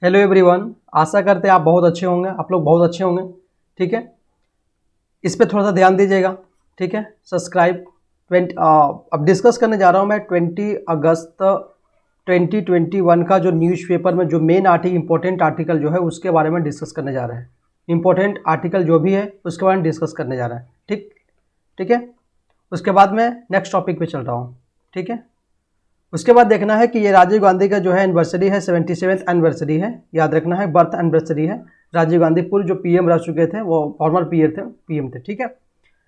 Hello everyone, आशा करते हैं आप बहुत अच्छे होंगे। आप लोग बहुत अच्छे होंगे। ठीक है, इस पे थोड़ा सा ध्यान दीजिएगा। ठीक है, सब्सक्राइब 20 अब डिस्कस करने जा रहा हूँ मैं 20 अगस्त 2021 का जो न्यूज़पेपर में जो मेन इंपॉर्टेंट आर्टिकल जो है उसके बारे में डिस्कस करने जा रहे हैं। इंपॉर्टेंट आर्टिकल जो भी है उसके बारे में डिस्कस करने जा रहे हैं। ठीक ठीक है, उसके बाद मैं नेक्स्ट टॉपिक पे चल रहा हूँ। ठीक है, उसके बाद देखना है कि ये राजीव गांधी का जो है एनिवर्सरी है, 77th एनिवर्सरी है, याद रखना है, बर्थ एनिवर्सरी है। राजीव गांधी पूर्व जो पीएम रह चुके थे, वो फॉर्मर पीएम थे। ठीक है,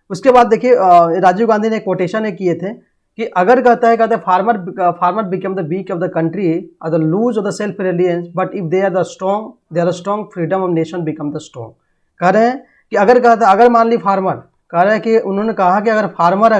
उसके बाद देखिए राजीव गांधी ने कोटेशन किए थे कि अगर कहते farmer become the weak of the country और the lose of the self reliance, but if they are strong freedom of nation become the strong. कह रहे हैं कि अगर मान ली फार्मर, कह रहे हैं कि उन्होंने कहा कि अगर फार्मर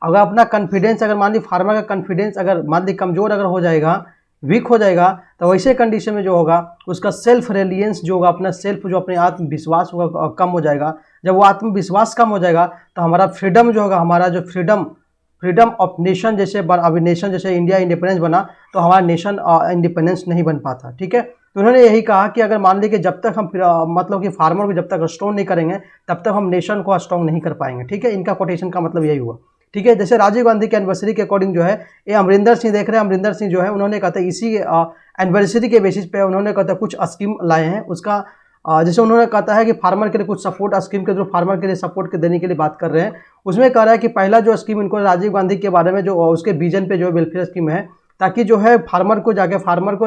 अगर अपना कॉन्फिडेंस, अगर मान ली फार्मर का कॉन्फिडेंस अगर मान ली कमज़ोर अगर हो जाएगा, वीक हो जाएगा, तो वैसे कंडीशन में जो होगा उसका सेल्फ रिलायंस जो होगा, अपना सेल्फ जो अपने आत्मविश्वास होगा कम हो जाएगा। जब वो आत्मविश्वास कम हो जाएगा तो हमारा फ्रीडम जो होगा, हमारा जो फ्रीडम ऑफ नेशन जैसे अभी नेशन जैसे इंडिया इंडिपेंडेंस बना तो हमारा नेशन इंडिपेंडेंस नहीं बन पाता। ठीक है, तो उन्होंने यही कहा कि अगर मान ली कि जब तक हम मतलब कि फार्मर को जब तक स्ट्रॉन्ग नहीं करेंगे तब तक हम नेशन को स्ट्रॉन्ग नहीं कर पाएंगे। ठीक है, इनका कोटेशन का मतलब यही हुआ। ठीक है, जैसे राजीव गांधी के एनिवर्सरी के अकॉर्डिंग जो है ये अमरिंदर सिंह देख रहे हैं, अमरिंदर सिंह जो है उन्होंने कहा था इसी एनिवर्सरी के बेसिस पे उन्होंने कहा था कुछ स्कीम लाए हैं। उसका जैसे उन्होंने कहा है कि फार्मर के लिए कुछ सपोर्ट स्कीम के जो फार्मर के लिए सपोर्ट के देने के लिए बात कर रहे हैं, उसमें कह रहा है कि पहला जो स्कीम इनको राजीव गांधी के बारे में जो उसके विजन पे जो वेलफेयर स्कीम है, ताकि जो है फार्मर को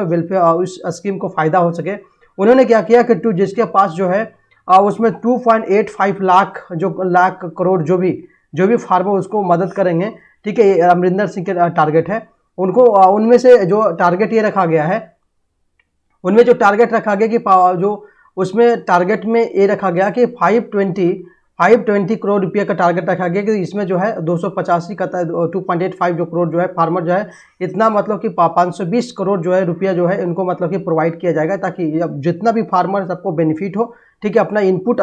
वेलफेयर उस स्कीम को फायदा हो सके। उन्होंने क्या किया कि जिसके पास जो है उसमें 2.85 लाख करोड़ जो भी फार्मर उसको मदद करेंगे। ठीक है, अमरिंदर सिंह के टारगेट है उनको, उनमें से जो टारगेट ये रखा गया है, उनमें जो टारगेट रखा गया कि जो उसमें टारगेट में ये रखा गया कि 520 करोड़ रुपये का टारगेट रखा गया कि इसमें जो है 285 का 2.85 जो करोड़ जो है फार्मर जो है इतना मतलब कि 520 करोड़ जो है रुपया जो है इनको मतलब कि प्रोवाइड किया जाएगा, ताकि जितना भी फार्मर सबको बेनिफिट हो। ठीक है, अपना इनपुट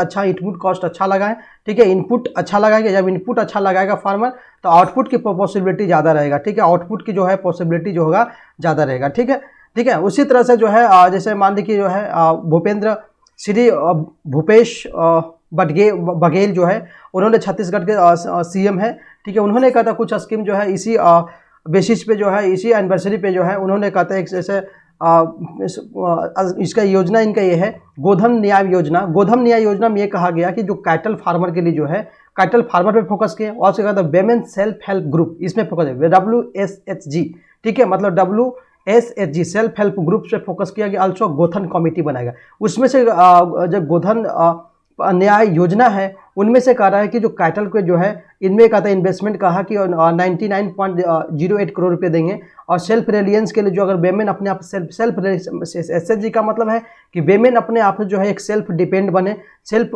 कॉस्ट अच्छा लगाएं। ठीक है, इनपुट अच्छा लगाएंगे, जब इनपुट अच्छा लगाएगा फार्मर तो आउटपुट की पॉसिबिलिटी ज़्यादा रहेगा। ठीक है, आउटपुट की जो है पॉसिबिलिटी जो होगा ज़्यादा रहेगा। ठीक है, उसी तरह से जो है जैसे मान लीजिए जो है भूपेश बघेल जो है उन्होंने छत्तीसगढ़ के सीएम है। ठीक है, उन्होंने कहा था कुछ स्कीम जो है इसी बेसिस पे जो है इसी एनिवर्सरी पे जो है उन्होंने कहा था एक जैसे इसका योजना इनका ये है गोधन न्याय योजना। गोधन न्याय योजना में ये कहा गया कि जो कैटल फार्मर के लिए जो है कैटल फार्मर पे फोकस किया, और उसके बाद वेमेन सेल्फ हेल्प ग्रुप इसमें फोकस है, WSHG। ठीक है, मतलब WSHG सेल्फ हेल्प ग्रुप से फोकस किया गया। ऑल्सो गोधन कमेटी बनाएगा, उसमें से जो गोधन न्याय योजना है उनमें से कह रहा है कि जो कैटल के जो है इनमें कहा था इन्वेस्टमेंट कहा कि 99.08 करोड़ रुपए देंगे। और सेल्फ रिलायंस के लिए जो अगर वेमेन अपने आप सेल्फ SHG का मतलब है कि वेमेन अपने आप जो है एक सेल्फ डिपेंड बने, सेल्फ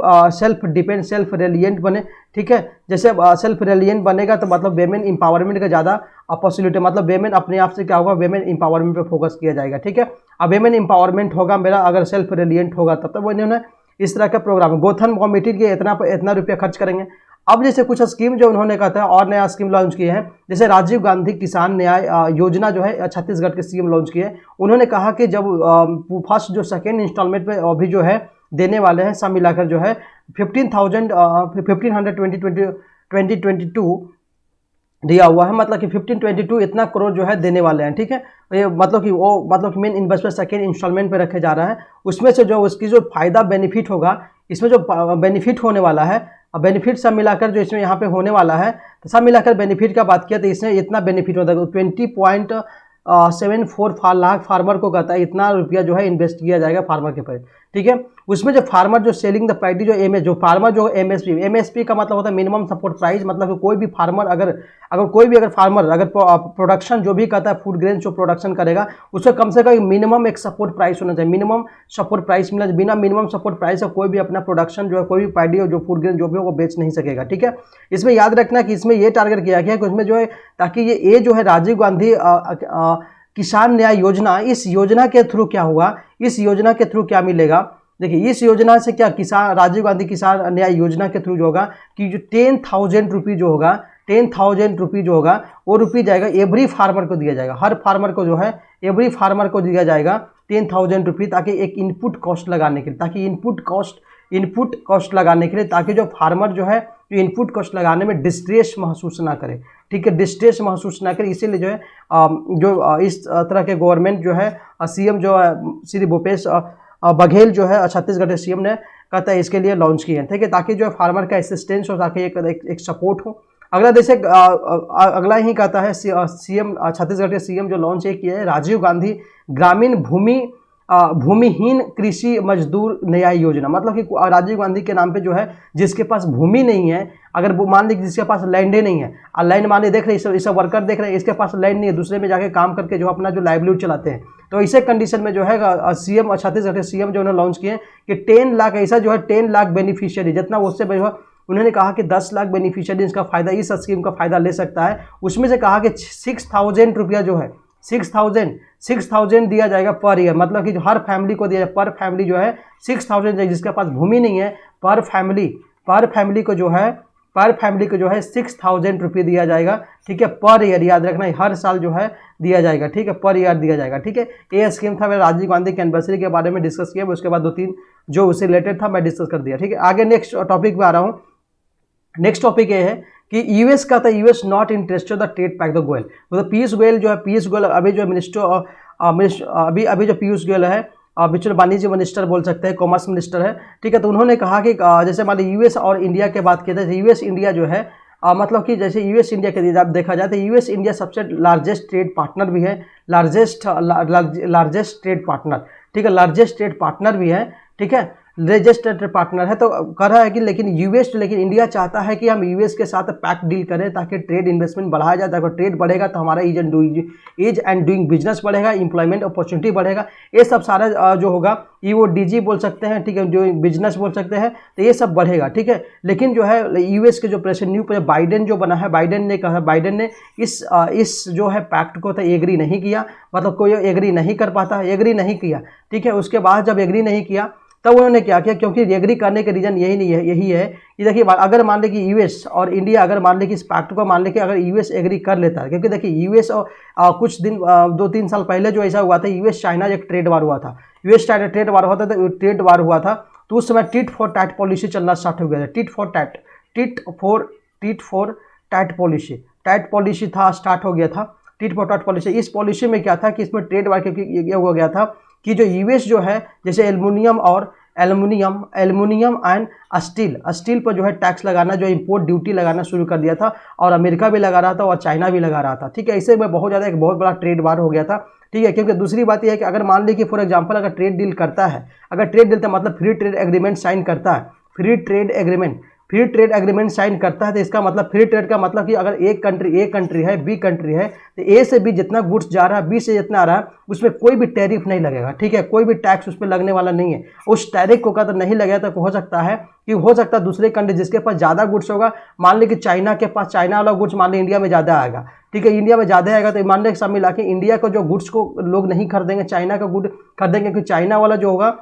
रिलायंट बने। ठीक है, जैसे सेल्फ रिलायंट बनेगा तो मतलब वेमेन इंपावरमेंट का ज़्यादा पॉसिबिलिटी, मतलब वेमेन अपने आप से क्या होगा, वेमेन इंपावरमेंट पे फोकस किया जाएगा। ठीक है, अब वेमेन इंपावरमेंट होगा मेरा अगर सेल्फ रिलायंट होगा तब वो इन्होंने इस तरह का प्रोग्राम है। गोधन कमेटी के इतना रुपया खर्च करेंगे। अब जैसे कुछ स्कीम जो उन्होंने कहा था और नया स्कीम लॉन्च किए हैं, जैसे राजीव गांधी किसान न्याय योजना जो है छत्तीसगढ़ के सीएम लॉन्च किए। उन्होंने कहा कि जब फर्स्ट जो सेकेंड इंस्टॉलमेंट पे अभी जो है देने वाले हैं सब मिलाकर जो है 2022 दिया हुआ है, मतलब कि 1522 इतना करोड़ जो है देने वाले हैं। ठीक है, ये मतलब कि वो मतलब कि मेन इन्वेस्टमेंट सेकेंड इंस्टॉलमेंट पे रखे जा रहा है। उसमें से जो उसकी जो फायदा बेनिफिट होगा, इसमें जो बेनिफिट होने वाला है, बेनिफिट सब मिलाकर जो इसमें यहाँ पे होने वाला है, तो सब मिलाकर बेनिफिट का बात किया तो इसमें इतना बेनिफिट होता है 20.74 लाख फार्मर को कहता है इतना रुपया जो है इन्वेस्ट किया जाएगा फार्मर के पर। ठीक है, उसमें जो फार्मर जो सेलिंग द प्राइस जो फार्मर जो MSP का मतलब होता है मिनिमम सपोर्ट प्राइस, मतलब कि कोई भी फार्मर अगर प्रोडक्शन जो भी कहता है फूड ग्रेन जो प्रोडक्शन करेगा उसका कम से कम मिनिमम एक सपोर्ट प्राइस होना चाहिए, मिनिमम सपोर्ट प्राइस मिलना। बिना मिनिमम सपोर्ट प्राइस का कोई भी अपना प्रोडक्शन जो है कोई भी पैडी जो फूड ग्रेन जो भी हो वो बेच नहीं सकेगा। ठीक है, इसमें याद रखना कि इसमें ये टारगेट किया गया कि उसमें जो है ताकि ये जो है राजीव गांधी किसान न्याय योजना, इस योजना के थ्रू क्या हुआ, इस योजना के थ्रू क्या मिलेगा। देखिए इस योजना से क्या राजीव गांधी किसान न्याय योजना के थ्रू जो होगा कि जो 10,000 रुपये जो होगा 10,000 रुपये जो होगा वो रुपये जाएगा एवरी फार्मर को दिया जाएगा, हर फार्मर को जो है एवरी फार्मर को दिया जाएगा। 10,000 रुपये, ताकि एक इनपुट कॉस्ट लगाने के लिए, ताकि इनपुट कॉस्ट लगाने के लिए, ताकि जो फार्मर जो है जो इनपुट कॉस्ट लगाने में डिस्ट्रेस महसूस ना करे, ठीक है, डिस्ट्रेस महसूस ना करे। इसीलिए जो है इस तरह के गवर्नमेंट जो है सीएम जो है श्री भूपेश बघेल जो है छत्तीसगढ़ के सीएम ने कहता है इसके लिए लॉन्च किए हैं, ठीक है, ताकि जो है फार्मर का असिस्टेंस हो, ताकि एक सपोर्ट हो। अगला जैसे अगला ही कहता है सीएम छत्तीसगढ़ के सीएम जो लॉन्च किया है राजीव गांधी ग्रामीण भूमिहीन कृषि मजदूर न्याय योजना। मतलब कि राजीव गांधी के नाम पे जो है जिसके पास भूमि नहीं है, अगर मान लीजिए जिसके पास लैंडे नहीं है, लैंड मान लीजिए देख रहे हैं, इस वर्कर देख रहे हैं, इसके पास लैंड नहीं है, दूसरे में जाके काम करके जो अपना जो लाइवलीहुड चलाते हैं, तो इसे कंडीशन में जो है सीएम छत्तीसगढ़ के सीएम जो उन्होंने लॉन्च किए कि 10 लाख ऐसा जो है 10 लाख बेनिफिशियरी, जितना उससे उन्होंने कहा कि 10 लाख बेनिफिशियरी इसका फायदा, इस स्कीम का फायदा ले सकता है। उसमें से कहा कि 6,000 रुपया जो है 6,000 दिया जाएगा पर ईयर, मतलब कि जो हर फैमिली को दिया जाए, पर फैमिली जो है 6,000, जिसके पास भूमि नहीं है, पर फैमिली को जो है 6,000 रुपये दिया जाएगा, ठीक है, पर ईयर, याद रखना हर साल जो है दिया जाएगा, ठीक है, पर ईयर दिया जाएगा, ठीक है। ये स्कीम था, मैं राजीव गांधी की एनिवर्सरी के बारे में डिस्कस किया, उसके बाद 2-3 जो उससे रिलेटेड था मैं डिस्कस कर दिया, ठीक है। आगे नेक्स्ट टॉपिक पे आ रहा हूँ। नेक्स्ट टॉपिक ये है कि यूएस का था US not interested the trade pact the Goyal, मतलब पीयूष गोयल जो है, पीयूष गोयल अभी जो अभी जो पीयूष गोयल है विचुअल वाणिज्य मिनिस्टर बोल सकते हैं, कॉमर्स मिनिस्टर है, ठीक है। तो उन्होंने कहा कि जैसे मान लीजिए यूएस और इंडिया के बात किया जाए, यूएस इंडिया जो है मतलब कि जैसे यूएस इंडिया के लिए देखा जाए तो यूएस इंडिया सबसे लार्जेस्ट ट्रेड पार्टनर भी है, लार्जेस्ट ट्रेड पार्टनर, ठीक है, लार्जेस्ट ट्रेड पार्टनर भी है, ठीक है, रजिस्टर्ड पार्टनर है। तो कह रहा है कि लेकिन इंडिया चाहता है कि हम यूएस के साथ पैक्ट डील करें ताकि ट्रेड इन्वेस्टमेंट बढ़ाया जाए, ताकि ट्रेड बढ़ेगा तो हमारा ईज एंड डूइंग बिजनेस बढ़ेगा, इंप्लॉयमेंट अपॉर्चुनिटी बढ़ेगा, ये सब सारा जो होगा EODG बोल सकते हैं, ठीक है, जो बिजनेस बोल सकते हैं, तो ये सब बढ़ेगा, ठीक है। लेकिन जो है यूएस के जो प्रेसिडेंट न्यू बाइडेन जो बना है, बाइडेन ने इस जो है पैक्ट को तो एग्री नहीं किया, मतलब कोई एग्री नहीं कर पाता, एग्री नहीं किया, ठीक है। उसके बाद जब एग्री नहीं किया तब उन्होंने क्या किया, क्योंकि एग्री करने के रीजन यही है कि देखिए अगर मान ले कि यूएस और इंडिया अगर मान ले कि इस पैक्ट को मान ले कि अगर यूएस एग्री कर लेता है, क्योंकि देखिए यूएस और कुछ दिन 2-3 साल पहले जो ऐसा हुआ था, यूएस चाइना एक ट्रेड वार हुआ था, यूएस चाइना ट्रेड वार हुआ था, तो उस समय टिट फॉर टैट पॉलिसी चलना स्टार्ट हो गया था, टिट फॉर टैट पॉलिसी था, स्टार्ट हो गया था टिट फॉर टैट पॉलिसी। इस पॉलिसी में क्या था कि इसमें ट्रेड वार ये हो गया था कि जो यूएस जो है जैसे एल्युमिनियम एंड स्टील पर जो है टैक्स लगाना, जो इंपोर्ट ड्यूटी लगाना शुरू कर दिया था, और अमेरिका भी लगा रहा था और चाइना भी लगा रहा था, ठीक है। ऐसे में एक बहुत बड़ा ट्रेड वार हो गया था, ठीक है। क्योंकि दूसरी बात यह है कि अगर मान ली कि फॉर एग्जांपल अगर ट्रेड डील करता है, मतलब फ्री ट्रेड एग्रीमेंट साइन करता है, फ्री ट्रेड एग्रीमेंट साइन करता है, तो इसका मतलब फ्री ट्रेड का मतलब कि अगर एक कंट्री है, बी कंट्री है, तो ए से बी जितना गुड्स जा रहा है, बी से जितना आ रहा है, उसमें कोई भी टैरिफ नहीं लगेगा, ठीक है, कोई भी टैक्स उस पर लगने वाला नहीं है। उस टैरिफ को अगर नहीं लगेगा तो हो सकता है दूसरे कंट्री जिसके पास ज़्यादा गुड्स होगा, मान ली कि चाइना वाला गुड्स मान ली इंडिया में ज़्यादा आएगा, ठीक है, इंडिया में ज़्यादा आएगा, तो मान ली सब मिला के इंडिया को जो गुड्स को लोग नहीं खरीदेंगे, चाइना का गुड खरीदेंगे, क्योंकि चाइना वाला जो होगा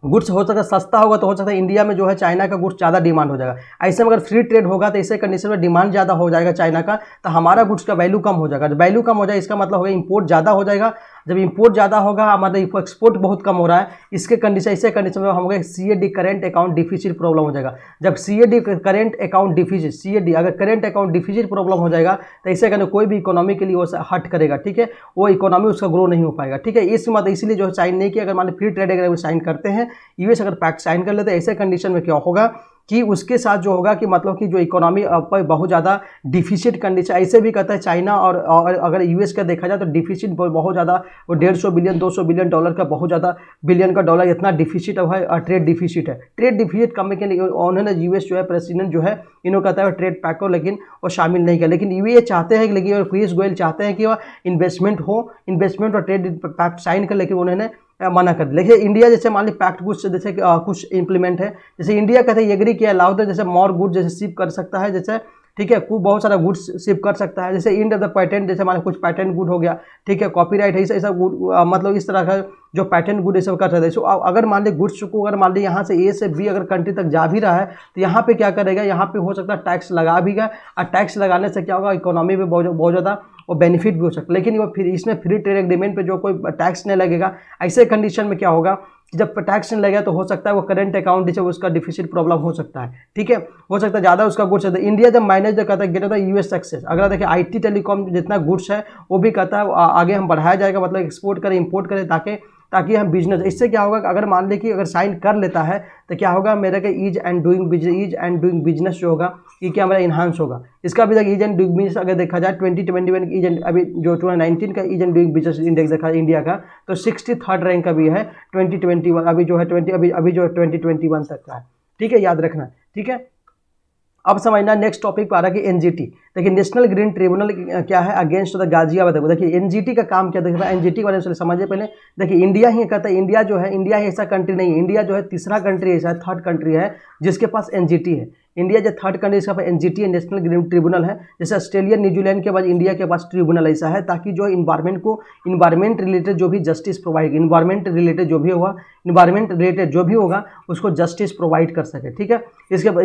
गुड्स हो सकता है सस्ता होगा, तो हो सकता है इंडिया में जो है चाइना का गुड्स ज़्यादा डिमांड हो जाएगा। ऐसे में अगर फ्री ट्रेड होगा तो ऐसे कंडीशन में डिमांड ज़्यादा हो जाएगा चाइना का, तो हमारा गुड्स का वैल्यू कम हो जाएगा। जब वैल्यू कम हो जाए इसका मतलब होगा इंपोर्ट ज़्यादा हो जाएगा, जब इंपोर्ट ज़्यादा होगा हमारा एक्सपोर्ट बहुत कम हो रहा है, ऐसे कंडीशन में हम CAD current account deficit problem हो जाएगा। जब CAD करेंट अकाउंट डिफिसिट अगर करेंट अकाउंट डिफिसिट प्रॉब्लम हो जाएगा तो ऐसे करने कोई भी इकोनॉमी के लिए वो हट करेगा, ठीक है, वो इकोनॉमी उसका ग्रो नहीं हो पाएगा, ठीक है। इसीलिए जो साइन नहीं किया। अगर मान ली फ्री ट्रेड एग्रीमेंट साइन करते हैं, यूएस अगर पैक्ट साइन कर लेते हैं, ऐसे कंडीशन में क्या होगा कि उसके साथ जो होगा कि मतलब कि जो इकोनॉमी पर बहुत ज़्यादा डिफिसिट कंडीशन, ऐसे भी कहता है चाइना और अगर यूएस का देखा जाए तो डिफिसिट बहुत ज़्यादा, वो 150 बिलियन 200 बिलियन डॉलर का बहुत ज़्यादा बिलियन का डॉलर इतना डिफिसिट है, ट्रेड डिफिसिट है। ट्रेड डिफिसिट कम के लिए उन्होंने यूएस जो है प्रेसिडेंट जो है इन्होंने कहता है ट्रेड पैक को, लेकिन वो शामिल नहीं किया। लेकिन ये चाहते हैं, लेकिन पीयूष गोयल चाहते हैं कि वह इन्वेस्टमेंट और ट्रेड पैक्ट साइन कर, लेकिन उन्होंने मना कर दिया। देखिए इंडिया जैसे मान ली पैक्ट गुड्स जैसे कुछ इंप्लीमेंट है, जैसे इंडिया कहते हैं एग्री किया अलाउड है, जैसे मोर गुड जैसे शिप कर सकता है, जैसे ठीक है, खूब बहुत सारा गुड्स शिप कर सकता है, जैसे इंड द पैटेंट, जैसे मान कुछ पैटेंट गुड हो गया, ठीक है, कॉपीराइट है, ऐसा गुड मतलब इस तरह का जो पैटेंट गुड ये सब कर सकते हैं। सो अगर मान ली गुड्स को अगर मान ली यहाँ से ए से बी अगर कंट्री तक जा भी रहा है तो यहाँ पे क्या करेगा, यहाँ पे हो सकता है टैक्स लगा भी गया, और टैक्स लगाने से क्या होगा इकोनॉमी में बहुत ज़्यादा वो बेनिफिट भी हो सकता है। लेकिन वो फिर इसमें फ्री ट्रेड एग्रीमेंट पे जो कोई टैक्स नहीं लगेगा, ऐसे कंडीशन में क्या होगा कि जब टैक्स नहीं लगेगा तो हो सकता है वो करंट अकाउंट जैसे उसका डिफिसिट प्रॉब्लम हो सकता है, ठीक है, हो सकता है ज़्यादा उसका गुड्स है। इंडिया जब मैनेज करता है गेट यूएस सक्सेस, अगर देखिए IT टेलीकॉम जितना गुड्स है वो भी कहता है आगे हम बढ़ाया जाएगा, मतलब एक्सपोर्ट करें इंपोर्ट करें ताकि हम बिजनेस, इससे क्या होगा कि अगर मान लें कि अगर साइन कर लेता है तो क्या होगा मेरा कि ईज एंड डूइंग बिजनेस जो होगा ये क्या हमारा इन्हांस होगा। इसका अभी तक ईज एंड डूइंग बिजनेस अगर देखा जाए 2021 ईज एंड अभी जो 2019 का ease and doing business index देखा इंडिया का तो 63rd रैंक का भी है 2021, अभी जो है अभी जो 2021 तक का है, ठीक है, याद रखना, ठीक है। अब समझना नेक्स्ट टॉपिक पर आ रहा है कि एनजीटी। देखिए नेशनल ग्रीन ट्रिब्यूनल क्या है अगेंस्ट द गाजियाबाद। देखिए एनजीटी का काम क्या, देखिए एनजीटी के बारे में समझिए पहले। देखिए इंडिया ही कहता है, इंडिया जो है, इंडिया ही ऐसा कंट्री नहीं है, इंडिया जो है तीसरा कंट्री है, शायद 3rd कंट्री है जिसके पास एनजीटी है। इंडिया जो 3rd कंट्री इसका एनजीटी है, नेशनल ग्रीन ट्रिब्यूनल है। जैसे ऑस्ट्रेलिया न्यूजीलैंड के बाद इंडिया के पास ट्रिब्यूनल ऐसा है ताकि जो इन्वायरमेंट रिलेटेड जो भी जस्टिस प्रोवाइड, इन्वायरमेंट रिलेटेड जो भी होगा उसको जस्टिस प्रोवाइड कर सके, ठीक है। इसके बाद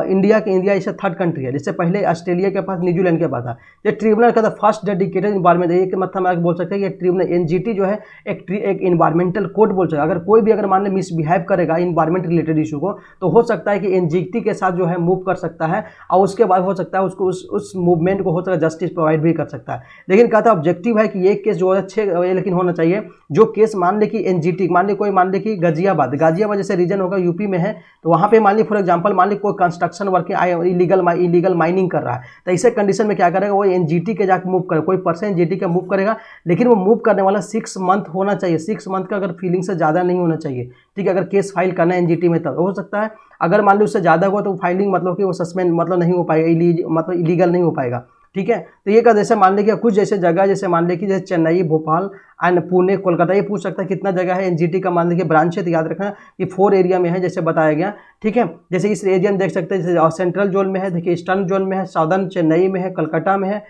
इंडिया ऐसा 3rd कंट्री है, जिससे पहले ऑस्ट्रेलिया के पास, न्यूजीलैंड के पास था। ये ट्रिब्यूनल का फर्स्ट डेडिकेटेड इन्वायरमेंट है, मतलब आप बोल सकते हैं कि ट्रिब्यूनल एनजीटी जो है एक इन्वायरमेंटल कोड बोल सकते हैं। अगर कोई भी अगर मान लो मिसबिहेव करेगा इन्वायरमेंट रिलेटेड इशू को तो हो सकता है कि एनजीटी के साथ जो है मूव कर सकता है और उसके बाद हो सकता है उसको उस मूवमेंट को हो सकता है जस्टिस प्रोवाइड भी कर सकता है। लेकिन कहता है ऑब्जेक्टिव है कि ये केस जो है अच्छे लेकिन होना चाहिए जो केस मान ले कि एनजीटी, मान ले कि गाजियाबाद जैसे रीजन होगा यूपी में है तो वहाँ पे मान ली फॉर एग्जांपल मान ली कोई कंस्ट्रक्शन वर्क इलीगल माइनिंग कर रहा है तो ऐसे कंडीशन में क्या करेगा वो एनजीटी के जाकर मूव करेगा, कोई पर्सन एनजीटी का मूव करेगा, लेकिन वो मूव करने वाला 6 मंथ होना चाहिए, 6 मंथ का अगर फीलिंग से ज़्यादा नहीं होना चाहिए, ठीक है। अगर केस फाइल करना है एनजीटी में तब हो सकता है, अगर मान लो उससे ज़्यादा हुआ तो फाइलिंग मतलब कि वो सस्पेंड मतलब नहीं हो पाएगा, मतलब इलीगल नहीं हो पाएगा, ठीक है। तो ये का जैसे मान लें कि कुछ जैसे जगह जैसे मान लें कि जैसे चेन्नई, भोपाल एंड पुणे, कोलकाता, ये पूछ सकता है कितना जगह है एनजीटी का, मान लीजिए ब्रांच है तो याद रखना कि 4 एरिया में है जैसे बताया गया, ठीक है। जैसे इस एरिया में देख सकते हैं जैसे सेंट्रल जोन में है, देखिए ईस्टर्न जोन में है, साउदर्न चेन्नई में है, कलकत्ता में है,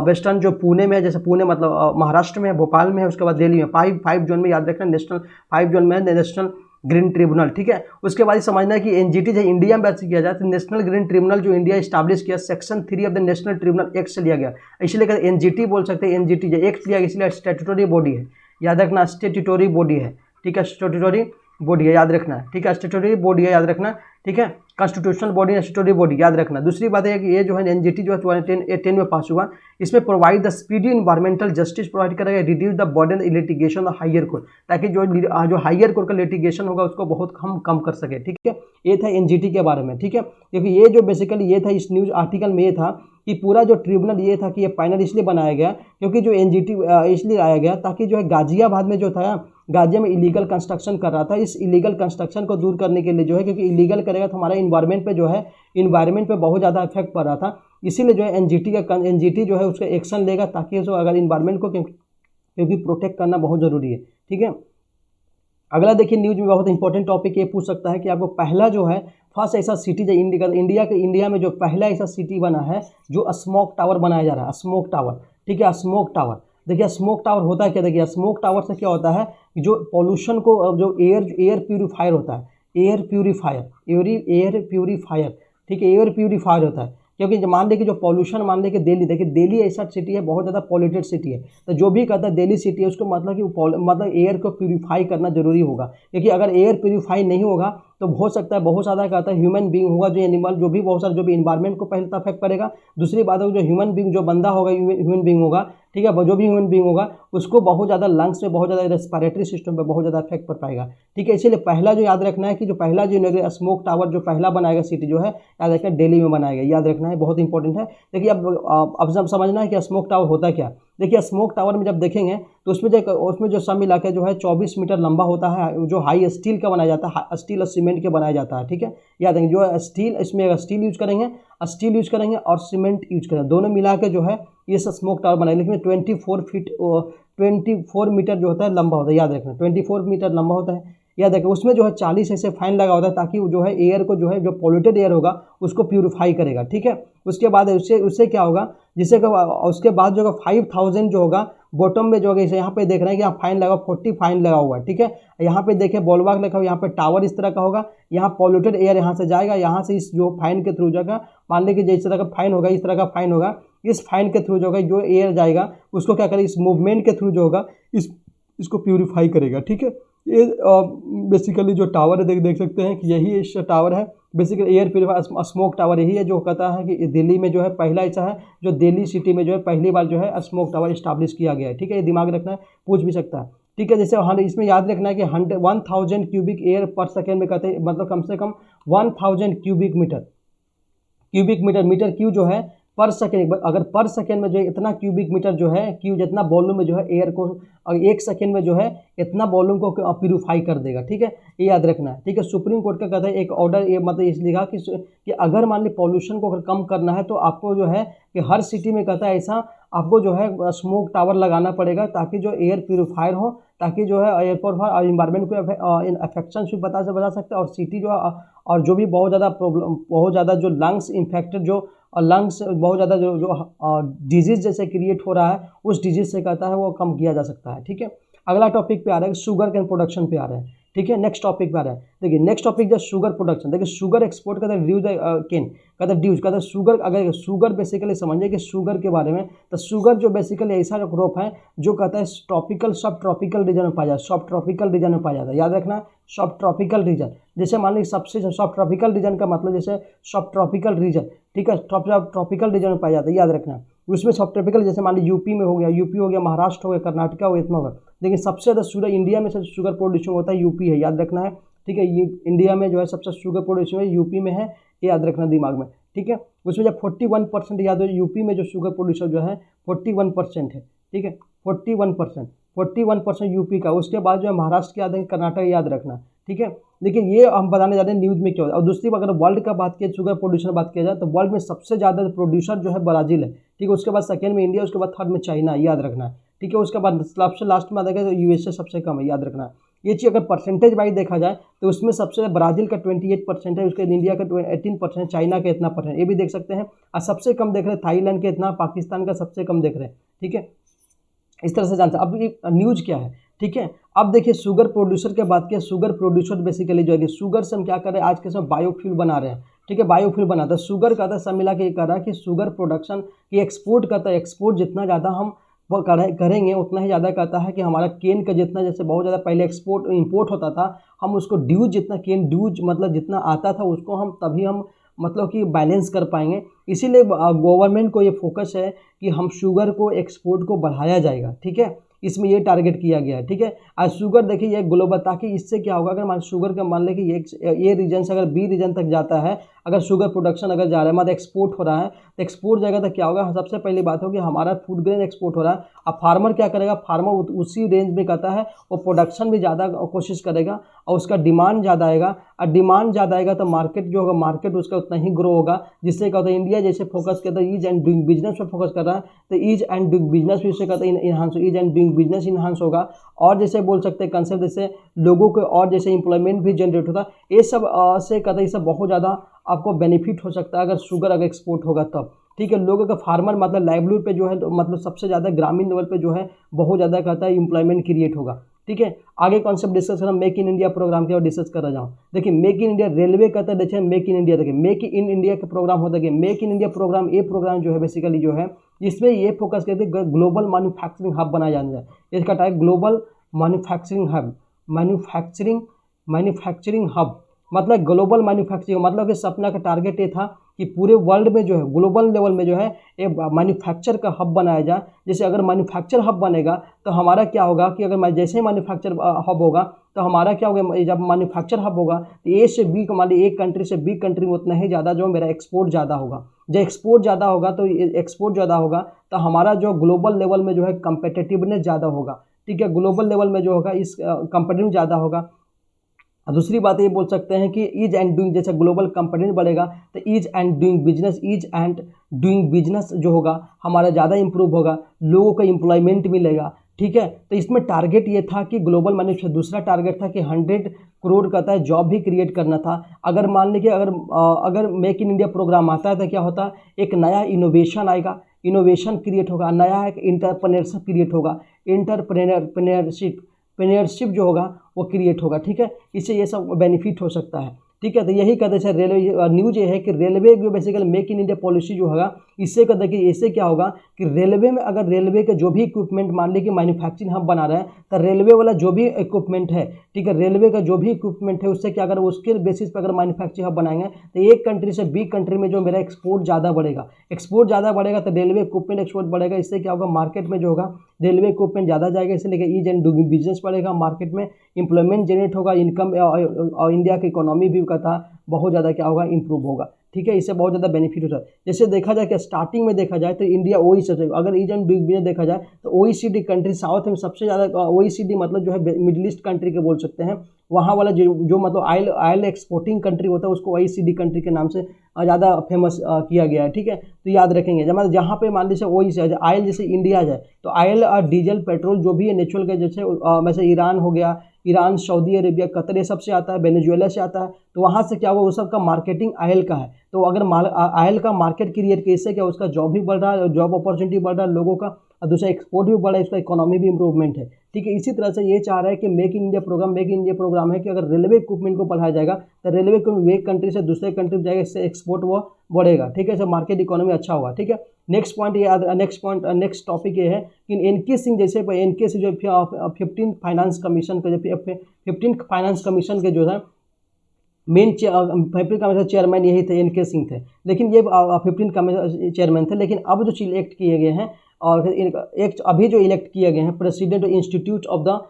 वेस्टर्न जो पुणे में है, जैसे पुणे मतलब महाराष्ट्र में है, भोपाल में है, उसके बाद दिल्ली में, 5 जोन में याद रखना, नेशनल 5 जोन में है नेशनल ग्रीन ट्रिब्यूनल, ठीक है। उसके बाद समझना है कि एनजीटी जो इंडिया में किया जाए तो नेशनल ग्रीन ट्रिब्यूनल जो इंडिया स्टैब्लिश किया section 3 of the national tribunal act से लिया गया, इसलिए एनजीटी बोल सकते हैं। एनजीटी जो एक्ट लिया गया इसलिए स्टैट्यूटरी बॉडी है, याद रखना स्टैट्यूटरी बॉडी है, ठीक है, स्टैट्यूटरी बॉडी है याद रखना, ठीक है, स्टैट्यूटरी बॉडी है याद रखना, ठीक है, कॉन्स्टिट्यूशनल बॉडी स्टैट्यूटरी बॉडी याद रखना। दूसरी बात है कि ये जो है एनजीटी जो है 2010 में पास हुआ, इसमें provide the speedy environmental justice provide करेगा, reduce the burden litigation the higher court, ताकि जो हायर कोर्ट का लिटिगेशन होगा उसको बहुत कम कर सके, ठीक है। ये था एनजीटी के बारे में, ठीक है। क्योंकि ये जो बेसिकली ये था इस न्यूज़ आर्टिकल में ये था कि पूरा जो ट्रिब्यूनल ये था कि ये पैनल इसलिए बनाया गया क्योंकि जो एनजीटी इसलिए लाया गया ताकि जो है गाजियाबाद में जो था गाजिया में इलीगल कंस्ट्रक्शन कर रहा था, इस इलीगल कंस्ट्रक्शन को दूर करने के लिए जो है, क्योंकि इलीगल करेगा तो हमारा इन्वायरमेंट पे जो है इन्वायरमेंट पे बहुत ज़्यादा इफेक्ट पड़ रहा था, इसीलिए जो है एनजीटी जो है उसका एक्शन लेगा ताकि जो अगर इन्वायरमेंट को क्योंकि प्रोटेक्ट करना बहुत ज़रूरी है, ठीक है। अगला देखिए न्यूज में बहुत इंपॉर्टेंट टॉपिक ये पूछ सकता है कि आपको पहला जो है फर्स्ट ऐसा सिटी जो इंडिया में जो पहला ऐसा सिटी बना है जो स्मोक टावर बनाया जा रहा है, स्मोक टावर, ठीक है, स्मोक टावर। देखिए स्मोक टावर होता है क्या, देखिए स्मोक टावर से क्या होता है जो पॉल्यूशन को जो एयर प्यूरीफायर होता है, एयर प्यूरीफायर, ठीक है, एयर प्यूरीफायर होता है। क्योंकि मान लें कि जो पॉल्यूशन, मान लें कि दिल्ली, देखिए दिल्ली ऐसा सिटी है बहुत ज़्यादा पॉल्यूटेड सिटी है, तो जो भी कहता है दिल्ली सिटी है उसको मतलब कि मतलब एयर को प्यूरीफाई करना जरूरी होगा, क्योंकि अगर एयर प्यूरीफाई नहीं होगा तो हो सकता है बहुत ज़्यादा कहता है ह्यूमन बींग होगा, जो एनिमल जो भी बहुत सारा जो भी इन्वायरमेंट को पहले तो अफेक्ट करेगा, दूसरी बात है जो ह्यूमन बींग जो बंदा होगा ह्यूमन बींग होगा, ठीक है, जो भी ह्यूमन बींग होगा उसको बहुत ज़्यादा लंग्स में बहुत ज़्यादा रेस्पिरेटरी सिस्टम पे बहुत ज़्यादा इफेक्ट पड़ पाएगा, ठीक है। इसीलिए पहला जो याद रखना है कि जो पहला जो स्मोक टावर जो पहला बनाएगा सिटी जो है याद रखना दिल्ली में बनाएगा, याद रखना है, बहुत इंपॉर्टेंट है। देखिए अब जब समझना है कि स्मोक टावर होता क्या। देखिए स्मोक टावर में जब देखेंगे तो उसमें जो सब मिला के जो है 24 मीटर लंबा होता है, जो हाई स्टील का बनाया जाता है, स्टील और सीमेंट के बनाया जाता है, ठीक है। याद रखेंगे जो स्टील, इसमें अगर स्टील यूज करेंगे और सीमेंट यूज करेंगे, दोनों मिला के जो है ये सब स्मोक टावर बनाएंगे। लेकिन 24 मीटर जो होता है लंबा होता है, याद रखना 24 मीटर लंबा होता है, याद रखें। उसमें जो है 40 ऐसे फाइन लगा होता है ताकि जो है एयर को जो है जो पॉल्यूटेड एयर होगा उसको प्यूरिफाई करेगा, ठीक है। उसके बाद उससे क्या होगा, जिससे उसके बाद जो 5000 जो होगा बॉटम में जो होगा, जैसे यहाँ पे देख रहे हैं कि यहाँ फाइन लगा 40 फाइन लगा हुआ है, ठीक है। यहाँ पे देखें बॉलवाक लिखा हुआ, यहाँ पे टावर इस तरह का होगा, यहाँ पॉल्यूटेड एयर यहाँ से जाएगा, यहाँ से इस जो फाइन के थ्रू जाएगा, मान लें कि जिस तरह का फाइन होगा इस तरह का फाइन होगा, इस फैन के थ्रू जो होगा जो एयर जाएगा उसको क्या करेगा, इस मूवमेंट के थ्रू जो होगा इसको प्यूरिफाई करेगा। ठीक है, ये बेसिकली जो टावर है देख सकते हैं कि यही इस टावर है, basically air purifier smoke tower यही है जो कहता है कि दिल्ली में जो है पहला ऐसा है जो दिल्ली सिटी में जो है पहली बार जो है स्मोक टावर इस्टेब्लिश किया गया है। ठीक है, ये दिमाग रखना है, पूछ भी सकता है। ठीक है, जैसे इसमें याद रखना है कि 1000 क्यूबिक एयर पर सेकेंड में कहते हैं, मतलब कम से कम 1000 क्यूबिक मीटर क्यू जो है पर सेकेंड, अगर पर सेकेंड में जो है इतना क्यूबिक मीटर जो है क्यू जितना वॉल्यूम में जो है एयर को, और 1 सेकेंड में जो है इतना वॉल्यूम को प्यूरिफाई कर देगा। ठीक है, ये याद रखना है। ठीक है, सुप्रीम कोर्ट का कहता है एक ऑर्डर, ये मतलब इस लिखा कि अगर मान ली पॉल्यूशन को अगर कम करना है तो आपको जो है कि हर सिटी में कहता है ऐसा आपको जो है स्मोक टावर लगाना पड़ेगा ताकि जो एयर प्यूरिफायर हो, ताकि जो है एयर प्यूरिफायर और इन्वायरमेंट को इन्फेक्शन भी बता सकते हैं, और सिटी जो और जो भी बहुत ज़्यादा प्रॉब्लम, बहुत ज़्यादा जो लंग्स इन्फेक्टेड जो और लंग्स बहुत ज़्यादा जो डिजीज़ जैसे क्रिएट हो रहा है उस डिजीज़ से कहता है वो कम किया जा सकता है। ठीक है, अगला टॉपिक पे आ रहा है शुगर कैन प्रोडक्शन पे आ रहा है। ठीक है, नेक्स्ट टॉपिक पे आ रहा है। देखिए नेक्स्ट टॉपिक जो शुगर प्रोडक्शन, देखिए शुगर एक्सपोर्ट का रिड्यूस केन कहता है ड्यूज, कहता है शुगर, अगर शुगर बेसिकली समझिए कि शुगर के बारे में, तो शुगर जो बेसिकली ऐसा क्रॉप है जो कहता है ट्रॉपिकल सब ट्रॉपिकल रीजन में पाया जाता है, सब ट्रॉपिकल रीजन में पाया जाता है। याद रखना सब ट्रॉपिकल रीजन, जैसे मान लीजिए सबसे सब ट्रॉपिकल रीजन का मतलब जैसे सब ट्रॉपिकल रीजन, ठीक है, ट्रॉपिकल रीजन में पाया जाता है। याद रखना उसमें सब ट्रॉपिकल, जैसे मान लीजिए यूपी में हो गया, महाराष्ट्र हो गया, कर्नाटका हो गया, इतना होगा। लेकिन सबसे ज़्यादा शुगर इंडिया में से शुगर प्रोड्यूसिंग होता है यूपी है, याद रखना है। ठीक है, इंडिया में जो है सबसे शुगर प्रोड्यूसिंग है यूपी में है, ये याद रखना दिमाग में। ठीक है, उसमें जब 41% याद हो, यूपी में जो शुगर प्रोड्यूसर जो है 41% है। ठीक है, 41% यूपी का। उसके बाद जो है महाराष्ट्र की याद है, कर्नाटक याद रखना। ठीक है, लेकिन ये हम बताने जा रहे हैं न्यूज़ में क्या होता है। और दूसरी अगर वर्ल्ड का बात किया, शुगर प्रोड्यूसर बात किया जाए तो वर्ल्ड में सबसे ज़्यादा प्रोड्यूसर जो है ब्राज़ील है। ठीक है, उसके बाद सेकेंड में इंडिया, उसके बाद थर्ड में चाइना, याद रखना है। ठीक है, उसके बाद सबसे लास्ट में आ जाएगा तो यूएसए सबसे कम है, याद रखना है। ये चीज़ अगर परसेंटेज वाइज देखा जाए तो उसमें सबसे ब्राज़ील का 28% है, उसके इंडिया का 18%, चाइना का इतना परसेंट, ये भी देख सकते हैं। और सबसे कम देख रहे हैं थाईलैंड के इतना, पाकिस्तान का सबसे कम देख रहे हैं। ठीक है, इस तरह से जानते हैं। अब ये न्यूज़ क्या है। ठीक है, अब देखिए शुगर प्रोड्यूसर की बात किया, शुगर प्रोड्यूसर बेसिकली जो है शुगर से हम क्या कर रहे हैं, आज के समय बायोफ्यूल बना रहे हैं। ठीक है, बायोफ्यूल बनाता है शुगर का, था सब मिला के ये कह रहा है कि शुगर प्रोडक्शन की एक्सपोर्ट करता है, एक्सपोर्ट जितना ज़्यादा हम वो करेंगे उतना ही ज़्यादा कहता है कि हमारा केन का जितना, जैसे बहुत ज़्यादा पहले एक्सपोर्ट इंपोर्ट होता था, हम उसको ड्यूज जितना, केन ड्यूज मतलब जितना आता था उसको हम तभी हम मतलब कि बैलेंस कर पाएंगे। इसीलिए गवर्नमेंट को ये फोकस है कि हम शुगर को एक्सपोर्ट को बढ़ाया जाएगा। ठीक है, इसमें ये टारगेट किया गया है। ठीक है, आज शुगर देखिए ये ग्लोबल, ताकि इससे क्या होगा, अगर मान शुगर का मान लें कि ये रीजन से अगर बी रीजन तक जाता है, अगर शुगर प्रोडक्शन अगर जा रहा है मतलब एक्सपोर्ट हो रहा है, तो एक्सपोर्ट जाएगा तो क्या होगा, सबसे पहली बात होगी हमारा फूड ग्रेन एक्सपोर्ट हो रहा है। अब फार्मर क्या करेगा, फार्मर उसी रेंज में कहता है वो प्रोडक्शन भी ज़्यादा कोशिश करेगा और उसका डिमांड ज़्यादा आएगा, और डिमांड ज़्यादा आएगा तो मार्केट जो होगा, मार्केट उसका उतना ही ग्रो होगा। जिससे क्या होता है, इंडिया जैसे फोकस करता है ईज एंड डूइंग बिजनेस पर फोकस कर रहा है, तो ईज एंड डूइंग बिजनेस भी उससे कहता है enhance, ease and doing business enhance होगा। और जैसे बोल सकते हैं कंसेप्ट, जैसे लोगों को और जैसे एम्प्लॉयमेंट भी जनरेट होता है, ये सब से कहता है ये सब बहुत ज़्यादा आपको बेनिफिट हो सकता है अगर शुगर अगर एक्सपोर्ट होगा तब। ठीक है, लोगों का फार्मर मतलब लाइवलीहुड पे जो है मतलब सबसे ज़्यादा ग्रामीण लेवल पे जो है बहुत ज़्यादा कहता है एम्प्लॉयमेंट क्रिएट होगा। ठीक है, आगे कॉन्सेप्ट डिस्कस करना, मेक इन इंडिया प्रोग्राम के और डिस्कस कर रहा जाऊँ। देखिए मेक इन इंडिया, रेलवे कहता है, देखिए मेक इन इंडिया, देखिए मेक इन इंडिया का प्रोग्राम होता है। मेक इन इंडिया प्रोग्राम, ये प्रोग्राम जो है बेसिकली जो है इसमें ये फोकस करते हैं ग्लोबल मैन्युफैक्चरिंग हब बनाया जाना है। इसका type global manufacturing hub, manufacturing hub मतलब ग्लोबल मैन्युफैक्चरिंग, मतलब कि सपना का टारगेट ये था कि पूरे वर्ल्ड में जो है ग्लोबल लेवल में जो है एक मैन्युफैक्चर का हब बनाया जाए। जैसे अगर मैन्युफैक्चर हब बनेगा तो हमारा क्या होगा कि अगर जैसे ही मैन्युफैक्चर हब होगा तो हमारा क्या होगा, जब मैन्युफैक्चर हब होगा तो ए से बी, मान ली एक कंट्री से बी कंट्री में उतना ही ज़्यादा जो मेरा एक्सपोर्ट ज़्यादा होगा। जब एक्सपोर्ट ज़्यादा होगा तो एक्सपोर्ट ज़्यादा होगा तो हमारा जो ग्लोबल लेवल में जो है कंपेटिटिवनेस ज़्यादा होगा। ठीक है, ग्लोबल लेवल में जो होगा इस कंपेटिटिव ज़्यादा होगा। दूसरी बात ये बोल सकते हैं कि ईज एंड डूइंग, जैसे ग्लोबल कंपनी बढ़ेगा तो ईज एंड डूइंग बिजनेस जो होगा हमारा ज़्यादा इंप्रूव होगा, लोगों को एम्प्लॉयमेंट मिलेगा। ठीक है, तो इसमें टारगेट ये था कि ग्लोबल मैन्युफैक्चर, दूसरा टारगेट था कि 100 करोड़ कहता है जॉब भी क्रिएट करना था। अगर मान लीजिए अगर मेक इन इंडिया प्रोग्राम आता है तो क्या होता है, एक नया इनोवेशन आएगा, इनोवेशन क्रिएट होगा, नया एक इंटरप्रेन्योरशिप क्रिएट होगा, इंटरप्रेन्योरशिप जो होगा वो क्रिएट होगा। ठीक है, इससे ये सब बेनिफिट हो सकता है। ठीक ठीक है। तो यही कहते हैं रेलवे न्यूज ये है कि रेलवे जो basically make in India policy जो होगा, इससे कहते हैं कि इससे क्या होगा कि रेलवे में अगर रेलवे के जो भी इक्विपमेंट मान ली कि मैन्युफैक्चरिंग हम बना रहे हैं, तो रेलवे वाला जो भी इक्विपमेंट है, ठीक है, रेलवे का जो भी इक्विपमेंट है उससे क्या अगर उसके बेसिस पर अगर मैन्युफैक्चरिंग हम बनाएंगे तो एक कंट्री से बी कंट्री में जो मेरा एक्सपोर्ट ज़्यादा बढ़ेगा, एक्सपोर्ट ज़्यादा बढ़ेगा तो रेलवे इक्विपमेंट एक्सपोर्ट बढ़ेगा। इससे क्या होगा, मार्केट में जो होगा रेलवे इक्विपमेंट ज़्यादा जाएगा, इसलिए ईज एंड डूइंग बिजनेस बढ़ेगा, मार्केट में इंप्लॉयमेंट जनरेट होगा, इनकम और इंडिया की इकोनॉमी भी कहता बहुत ज़्यादा क्या होगा, इंप्रूव होगा। ठीक है, इससे बहुत ज़्यादा बेनिफिट होता है। जैसे देखा जाए कि स्टार्टिंग में देखा जाए तो इंडिया OECD, अगर ईज एंड डूइंग बिजनेस देखा जाए तो OECD कंट्री साउथ में सबसे ज़्यादा, OECD मतलब जो है मिडिल ईस्ट कंट्री के बोल सकते हैं, वहाँ वाला जो मतलब आयल एक्सपोर्टिंग कंट्री होता है उसको OECD कंट्री के नाम से ज़्यादा फेमस किया गया है। ठीक है, तो याद रखेंगे जब जहाँ पे मान लीजिए OECD आयल, जैसे इंडिया जाए तो आयल और डीजल पेट्रोल जो भी है नेचुरल गैस, जैसे वैसे ईरान हो गया, ईरान, सऊदी अरेबिया, कतर, ये सबसे आता है, वेनेजुएला से आता है। तो वहाँ से क्या हुआ, वो सब का मार्केटिंग आयल का है। तो अगर आयल का मार्केट क्रिएट किए, इससे क्या उसका जॉब भी बढ़ रहा है, जॉब अपॉर्चुनिटी बढ़ रहा है लोगों का, और दूसरा एक्सपोर्ट भी बढ़ रहा है, इसका इकोनॉमी भी इंप्रूवमेंट है। ठीक है, इसी तरह से ये चाह रहा है कि मेक इन इंडिया प्रोग्राम है कि अगर रेलवे इक्विपमेंट को बढ़ाया जाएगा तो रेलवे को एक कंट्री से दूसरे कंट्री में जाएगा, इससे एक्सपोर्ट वो बढ़ेगा। ठीक है, इससे मार्केट इकोनॉमी अच्छा होगा। ठीक है, नेक्स्ट टॉपिक ये है कि एनके सिंह, जैसे एनके सिंह जो 15 फाइनेंस कमीशन का, जो 15 फाइनेंस कमीशन के जो है मेन 15 कमीशन चेयरमैन यही थे, एनके सिंह थे, लेकिन ये 15 कमीशन चेयरमैन थे। लेकिन अब जो इलेक्ट किए गए हैं और एक अभी जो इलेक्ट किए गए हैं president institute of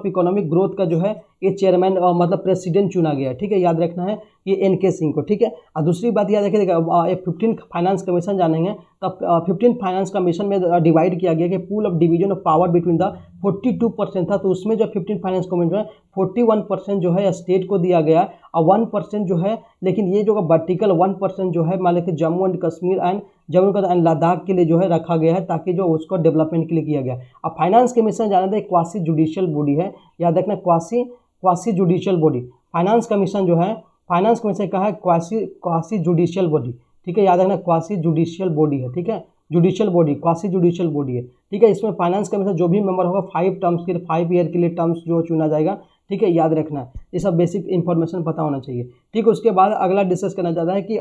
economic growth का जो है ये चेयरमैन मतलब प्रेसिडेंट चुना गया। ठीक है, याद रखना है ये एनके सिंह को। ठीक है, और दूसरी बात याद रखिएगा, 15 फाइनेंस कमीशन जानेंगे तब 15 फाइनेंस कमीशन में डिवाइड किया गया कि pool of division of power between the 42% था, तो उसमें जो 15 फाइनेंस कमीशन है 41% जो है स्टेट को दिया गया और 1% जो है, लेकिन ये जो वर्टिकल 1% जो है मान लीजिए जम्मू एंड कश्मीर एंड लद्दाख के लिए जो है रखा गया है, ताकि जो उसको डेवलपमेंट के लिए किया गया। अब फाइनेंस कमीशन जाना था क्वासी जुडिशियल बॉडी है, याद रखना quasi judicial body. Finance commission जो है, फाइनेंस कमीशन का है क्वासी जुडिशियल बॉडी। ठीक है, याद रखना क्वासी जुडिशियल बॉडी है। ठीक है, judicial body, quasi judicial body है। ठीक है, इसमें फाइनेंस कमीशन जो भी मेंबर होगा 5 ईयर के लिए टर्म्स जो चुना जाएगा। ठीक है, याद रखना है, ये सब बेसिक इन्फॉर्मेशन पता होना चाहिए। ठीक है, उसके बाद अगला डिस्कस करना चाहता है कि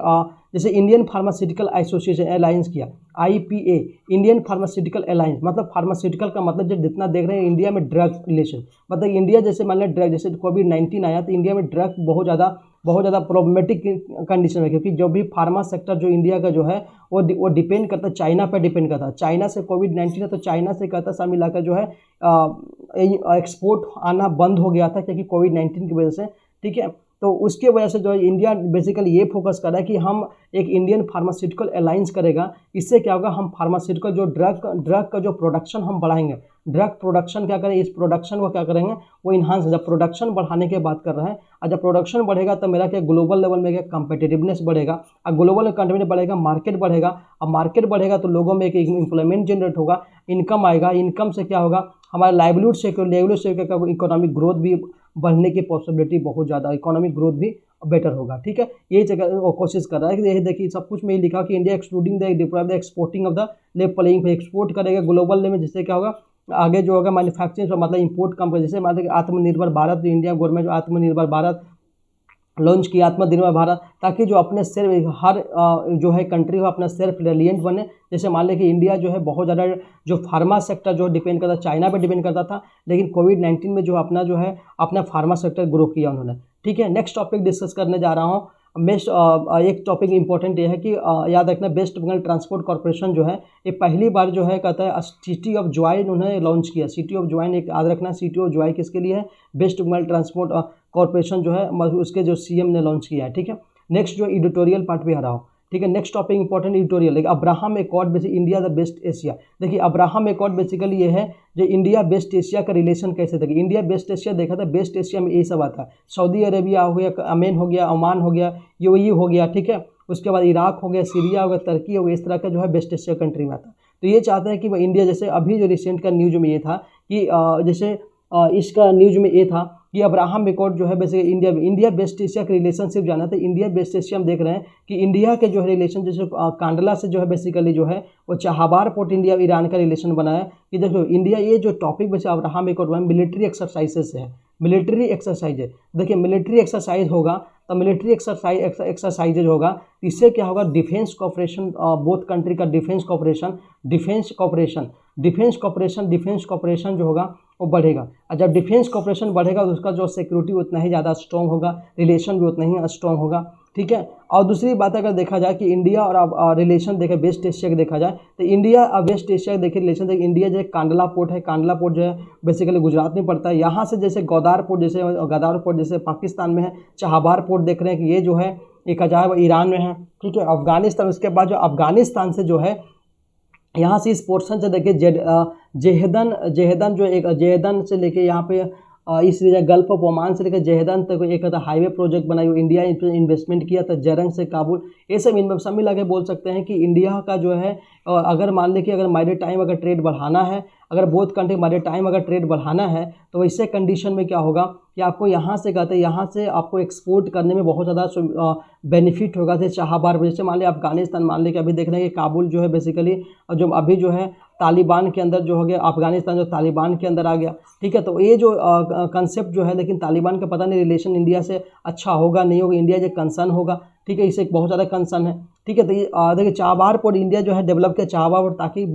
जैसे इंडियन फार्मास्यूटिकल एसोसिएशन अलायंस किया, IPA, इंडियन फार्मास्यूटिकल अलायंस, मतलब फार्मास्यूटिकल का मतलब जो जितना देख रहे हैं इंडिया में ड्रग रिलेशन, मतलब इंडिया जैसे मान लें ड्रग, जैसे कोविड-19 आया तो इंडिया में ड्रग बहुत ज़्यादा प्रॉब्लमेटिक कंडीशन है, क्योंकि जो भी फार्मा सेक्टर जो इंडिया का जो है वो डिपेंड करता है, चाइना पर डिपेंड करता है। चाइना से कोविड-19 है तो चाइना से कहता सब मिलाकर जो है एक्सपोर्ट आना बंद हो गया था, क्योंकि कोविड-19 की वजह से। ठीक है, तो उसके वजह से जो है इंडिया बेसिकली ये फोकस कर रहा है कि हम एक इंडियन फार्मास्यूटिकल अलायंस करेगा। इससे क्या होगा, हम फार्मास्यूटिकल जो ड्रग का जो प्रोडक्शन हम बढ़ाएंगे, ड्रग प्रोडक्शन क्या करें, इस प्रोडक्शन को क्या करेंगे वो इन्हांस, जब प्रोडक्शन बढ़ाने की बात कर रहे हैं, और जब प्रोडक्शन बढ़ेगा तो मेरा क्या ग्लोबल लेवल में क्या कम्पिटिटिवनेस बढ़ेगा, और ग्लोबल कम्पिटिटिव बढ़ेगा, मार्केट बढ़ेगा, और मार्केट बढ़ेगा तो लोगों में एक एम्प्लॉयमेंट जनरेट होगा, इनकम आएगा, इनकम से क्या होगा हमारा लाइवलीहुड से इकोनॉमिक ग्रोथ भी बढ़ने की पॉसिबिलिटी बहुत ज़्यादा, इकोनॉमिक ग्रोथ भी बेटर होगा। ठीक है, यही जगह वो कोशिश कर रहा है कि यही देखिए सब कुछ में ही लिखा कि India excluding the deploy the exporting of the level playing पे, एक्सपोर्ट करेगा ग्लोबल लेवल में, जिससे क्या होगा आगे जो होगा मैन्युफैक्चरिंग मतलब इंपोर्ट कम कर, जैसे मतलब आत्मनिर्भर भारत, इंडिया गवर्नमेंट जो आत्मनिर्भर भारत लॉन्च किया, आत्मनिर्भर भारत, ताकि जो अपने सेल्फ हर जो है कंट्री हो अपना सेल्फ रिलियंट बने। जैसे मान लें कि इंडिया जो है बहुत ज़्यादा जो फार्मा सेक्टर जो डिपेंड करता चाइना पे डिपेंड करता था, लेकिन कोविड-19 में जो अपना फार्मा सेक्टर ग्रो किया उन्होंने। ठीक है, नेक्स्ट टॉपिक डिस्कस करने जा रहा हूँ। एक टॉपिक इंपॉर्टेंट ये है कि याद रखना वेस्ट बंगाल ट्रांसपोर्ट कॉर्पोरेशन जो है ये पहली बार जो है कहता है सिटी ऑफ जॉय उन्होंने लॉन्च किया। सिटी ऑफ जॉय एक याद रखना, सिटी ऑफ जॉय किसके लिए है, वेस्ट बंगाल ट्रांसपोर्ट कॉर्पोरेशन जो है उसके जो CM ने लॉन्च किया है। ठीक है, नेक्स्ट जो एडिटोरियल पार्ट पे आ रहा हूँ। ठीक है, नेक्स्ट टॉपिक इंपॉर्टेंट एडिटोरियल है Abraham accord basic India the best Asia. देखिए अब्राहम एकॉर्ड बेसिकली ये है जो इंडिया बेस्ट एशिया का रिलेशन कैसे था, इंडिया बेस्ट एशिया देखा था, बेस्ट एशिया में ये सब आता है, सऊदी अरेबिया हो गया, अमेन हो गया, ओमान हो गया, UAE हो गया। ठीक है, उसके बाद इराक हो गया, सीरिया हो गया, तुर्की हो गया, इस तरह का जो है बेस्ट एशिया कंट्री में आता है। तो ये चाहते हैं कि वह इंडिया, जैसे अभी जो रिसेंट का न्यूज में ये था कि जैसे इसका न्यूज में ये था कि अब्राहम एकॉर्ड जो है बेसिकली इंडिया बेस्ट एशिया के रिलेशनशिप जाना था। इंडिया बेस्ट एशिया हम देख रहे हैं कि इंडिया के जो है रिलेशन, जैसे कांडला से जो है बेसिकली जो है वो चाहबार पोर्ट इंडिया ईरान का रिलेशन बनाया कि देखो इंडिया, ये जो टॉपिक वैसे अब्राहम एकॉर्ड मिलिट्री एक्सरसाइजेस है, मिलिट्री एक्सरसाइज है। देखिए मिलिट्री एक्सरसाइज होगा तो मिलिट्री एक्सरसाइजेज होगा, इससे क्या होगा, डिफेंस कॉपरेशन, बोथ कंट्री का डिफेंस कॉपरेशन जो होगा वो बढ़ेगा। और जब डिफेंस कॉपरेशन बढ़ेगा तो उसका जो सिक्योरिटी उतना ही ज़्यादा स्ट्रॉन्ग होगा, रिलेशन भी उतना ही स्ट्रॉन्ग होगा, ठीक है। और दूसरी बात अगर देखा जाए कि इंडिया और रिलेशन देखें वेस्ट एशिया का देखा जाए तो इंडिया और वेस्ट एशिया के देखिए रिलेशन देखिए, इंडिया जो है कांडला पोर्ट है, कांडला पोर्ट जो है बेसिकली गुजरात में पड़ता है। यहाँ से जैसे गदार पोर्ट जैसे पाकिस्तान में है, चाबहार पोर्ट देख रहे हैं कि ये जो है एक अजायब ईरान में है, ठीक है। अफगानिस्तान, उसके बाद जो अफगानिस्तान से जो है यहाँ से इस पोर्शन से देखिए जेहदन जो एक जेहदन से लेके यहाँ पे इस गल्फ ऑफ ओमान से लेकर जेहदन तक एक हाईवे प्रोजेक्ट बनाई, इंडिया इन्वेस्टमेंट किया था, जरंग से काबुल, ये सब मिला के बोल सकते हैं कि इंडिया का जो है अगर मान लें कि अगर मैरीटाइम अगर ट्रेड बढ़ाना है, अगर बोथ कंट्री मैरीटाइम अगर ट्रेड बढ़ाना है तो इससे कंडीशन में क्या होगा कि आपको यहाँ से कहते हैं यहाँ से आपको एक्सपोर्ट करने में बहुत ज़्यादा बेनिफिट होगा। जैसे चाबहार, जैसे मान लिया अफगानिस्तान, मान लें कि अभी देख रहे हैं कि काबुल जो है बेसिकली जो अभी जो है तालिबान के अंदर जो हो गया, अफगानिस्तान जो तालिबान के अंदर आ गया, ठीक है। तो ये जो कंसेप्ट जो है, लेकिन तालिबान का पता नहीं रिलेशन इंडिया से अच्छा होगा नहीं होगा, इंडिया जो कंसर्न होगा, ठीक है, इसे बहुत ज़्यादा कंसर्न है, ठीक है। तो ये देखिए चाबहार पोर्ट इंडिया जो है डेवलप किया चाबहार पोर्ट, ताकि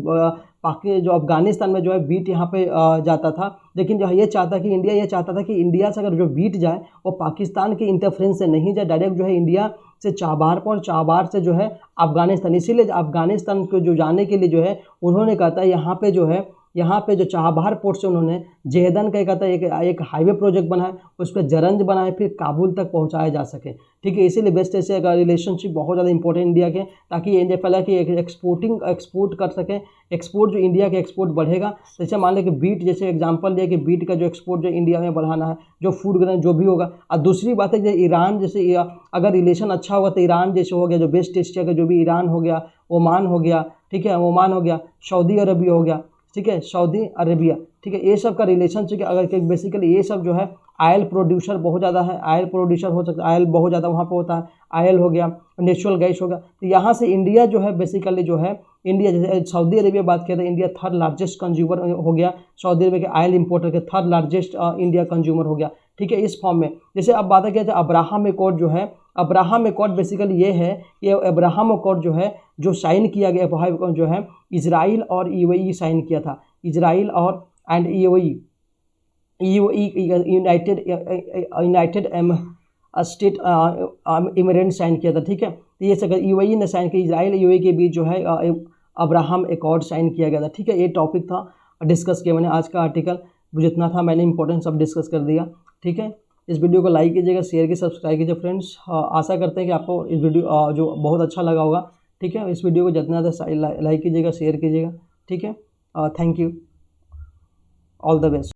बाकी जो अफगानिस्तान में जो है बीट यहाँ पे जाता था, लेकिन जो है इंडिया ये चाहता था कि इंडिया से अगर जो बीट जाए वो पाकिस्तान के इंटरफ्रेंस से नहीं जाए, डायरेक्ट जो है इंडिया से चाबहार पर, चाबहार से जो है अफगानिस्तान। इसीलिए अफगानिस्तान को जो जाने के लिए जो है उन्होंने कहा था यहाँ पे जो चाबहार पोर्ट से उन्होंने जेहदन का कहता है एक हाईवे प्रोजेक्ट बनाए, उस पर जरंज बनाए, फिर काबुल तक पहुँचाया जा सके, ठीक है। इसीलिए वेस्ट एशिया का रिलेशनशिप बहुत ज़्यादा इंपॉर्टेंट इंडिया के, ताकि इंडिया पहला कि एक्सपोर्ट कर सकें, एक्सपोर्ट जो इंडिया के एक्सपोर्ट बढ़ेगा। जैसे मान लें कि बीट, जैसे एग्जांपल दिया कि बीट का जो एक्सपोर्ट जो इंडिया में बढ़ाना है, जो फूड ग्रेन जो भी होगा। और दूसरी बात है कि ईरान जैसे अगर रिलेशन अच्छा होगा तो ईरान जैसे हो गया, जो वेस्ट एशिया का जो भी ईरान हो गया, ओमान हो गया, ठीक है, ओमान हो गया, सऊदी अरबिया हो गया, ठीक है, सऊदी अरेबिया, ठीक है, ये सब का रिलेशनशिप अगर बेसिकली ये सब जो है ऑयल प्रोड्यूसर बहुत ज़्यादा है, ऑयल प्रोड्यूसर हो सकता है, ऑयल बहुत ज़्यादा वहाँ पे होता है, ऑयल हो गया, नेचुरल गैस हो गया। तो यहाँ से इंडिया जो है बेसिकली जो है इंडिया, जैसे सऊदी अरेबिया बात किया था, इंडिया थर्ड लार्जेस्ट कंज्यूमर हो गया, सऊदी अरेबिया के ऑयल इंपोर्टर के थर्ड लार्जेस्ट इंडिया कंज्यूमर हो गया, ठीक है, इस फॉर्म में। जैसे अब बात किया जाए अब्राहम एकॉर्ड जो है, अब्राहम एकॉर्ड बेसिकली ये है कि अब्राहम एकॉर्ड जो है जो साइन किया गया जो है इजराइल और यूएई साइन किया था, इजराइल और and UAE united state emirate sign किया था, ठीक है। तो ये सगर यूएई ने साइन किया, इजराइल यूएई के बीच जो है अब्राहम एकॉर्ड साइन किया गया था, ठीक है। ये टॉपिक था, डिस्कस किया मैंने आज का आर्टिकल, जितना था मैंने इंपॉर्टेंट सब डिस्कस कर दिया, ठीक है। इस वीडियो को लाइक कीजिएगा, शेयर कीजिए, सब्सक्राइब कीजिए फ्रेंड्स। आशा करते हैं कि आपको इस वीडियो जो बहुत अच्छा लगा होगा, ठीक है। इस वीडियो को जितना ज़्यादा लाइक कीजिएगा, शेयर कीजिएगा, ठीक है। Thank you, all the best.